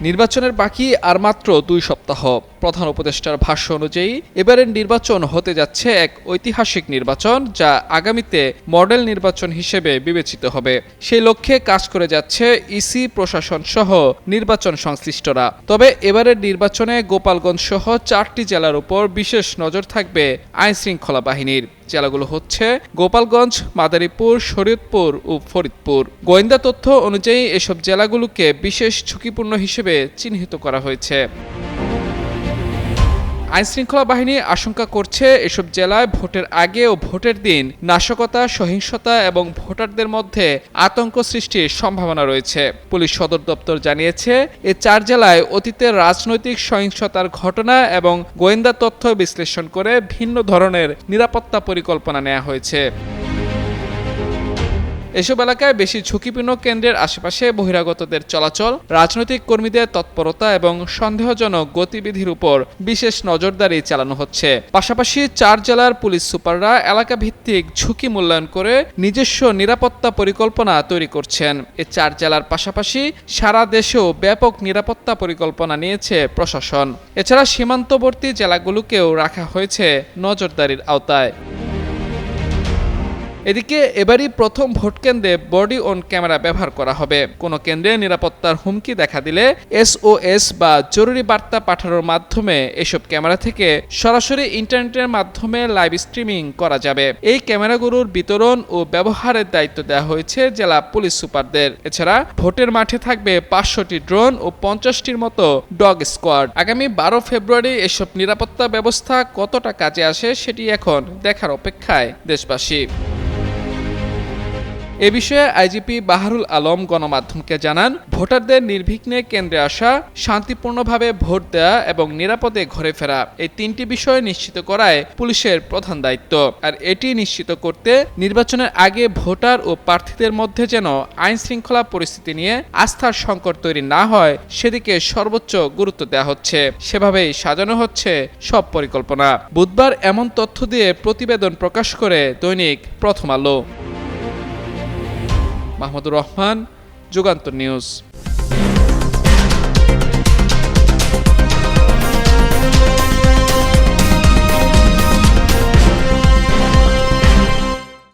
নির্বাচনের বাকি আর মাত্র 2 সপ্তাহ। প্রধান উপদেষ্টার ভাষ্য অনুযায়ী এবারের নির্বাচন হতে যাচ্ছে এক ঐতিহাসিক নির্বাচন, যা আগামীতে মডেল নির্বাচন হিসেবে বিবেচিত হবে। সেই লক্ষ্যে কাজ করে যাচ্ছে ইসি, প্রশাসন সহ নির্বাচন সংশ্লিষ্টরা। তবে এবারের নির্বাচনে গোপালগঞ্জ সহ 4টি জেলার উপর বিশেষ নজর থাকবে আইনশৃঙ্খলা বাহিনীর। জেলাগুলো হচ্ছে গোপালগঞ্জ, মাদারীপুর, শরীয়তপুর ও ফরিদপুর। গোয়েন্দা তথ্য অনুযায়ী এসব জেলাগুলোকে বিশেষ ঝুঁকিপূর্ণ হিসেবে চিহ্নিত করা হয়েছে। আইনশৃঙ্খলা বাহিনী আশঙ্কা করছে এসব জেলায় ভোটের আগে ও ভোটের দিন নাশকতা, সহিংসতা এবং ভোটারদের মধ্যে আতঙ্ক সৃষ্টির সম্ভাবনা রয়েছে। পুলিশ সদর দপ্তর জানিয়েছে, এই 4 জেলায় অতীতের রাজনৈতিক সহিংসতার ঘটনা এবং গোয়েন্দা তথ্য বিশ্লেষণ করে ভিন্ন ধরনের নিরাপত্তা পরিকল্পনা নেওয়া হয়েছে। এসব এলাকায় বেশি ঝুঁকিপূর্ণ কেন্দ্রের আশেপাশে বহিরাগতদের চলাচল, রাজনৈতিক কর্মীদের তৎপরতা এবং সন্দেহজনক গতিবিধির উপর বিশেষ নজরদারি চালানো হচ্ছে। পাশাপাশি 4 জেলার পুলিশ সুপাররা এলাকা ভিত্তিক ঝুঁকি মূল্যায়ন করে নিজস্ব নিরাপত্তা পরিকল্পনা তৈরি করছেন। এই 4 জেলার পাশাপাশি সারা দেশেও ব্যাপক নিরাপত্তা পরিকল্পনা নিয়েছে প্রশাসন। এছাড়া সীমান্তবর্তী জেলাগুলোকেও রাখা হয়েছে নজরদারির আওতায়। এদিকে এবারই প্রথম ভোট কেন্দ্রে বডি অন ক্যামেরা ব্যবহার করা হবে। কোনো কেন্দ্রে নিরাপত্তার হুমকি দেখা দিলে SOS বা জরুরি বার্তা পাঠানোর মাধ্যমে এসব ক্যামেরা থেকে সরাসরি ইন্টারনেটের মাধ্যমে লাইভ স্ট্রিমিং করা যাবে। এই ক্যামেরাগুলোর বিতরণ ও ব্যবহারের দায়িত্ব দেওয়া হয়েছে জেলা পুলিশ সুপারদের। এছাড়া ভোটের মাঠে থাকবে 500টি ড্রোন ও 50টির মতো ডগ স্কোয়াড। আগামী 12 ফেব্রুয়ারি এসব নিরাপত্তা ব্যবস্থা কতটা কাজে আসে সেটি এখন দেখার অপেক্ষায় দেশবাসী। এ বিষয়ে আইজিপি বাহারুল আলম গণমাধ্যমকে জানান, ভোটারদের নির্বিঘ্নে কেন্দ্রে আসা, শান্তিপূর্ণভাবে ভোট দেওয়া এবং নিরাপদে ঘরে ফেরা, এই 3টি বিষয় নিশ্চিত করাই পুলিশের প্রধান দায়িত্ব। আর এটি নিশ্চিত করতে নির্বাচনের আগে ভোটার ও প্রার্থীদের মধ্যে যেন আইন শৃঙ্খলা পরিস্থিতি নিয়ে আস্থার সংকট তৈরি না হয় সেদিকে সর্বোচ্চ গুরুত্ব দেওয়া হচ্ছে। সেভাবেই সাজানো হচ্ছে সব পরিকল্পনা। বুধবার এমন তথ্য দিয়ে প্রতিবেদন প্রকাশ করে দৈনিক প্রথম আলো। মাহমুদুর রহমান, যুগান্তর নিউজ।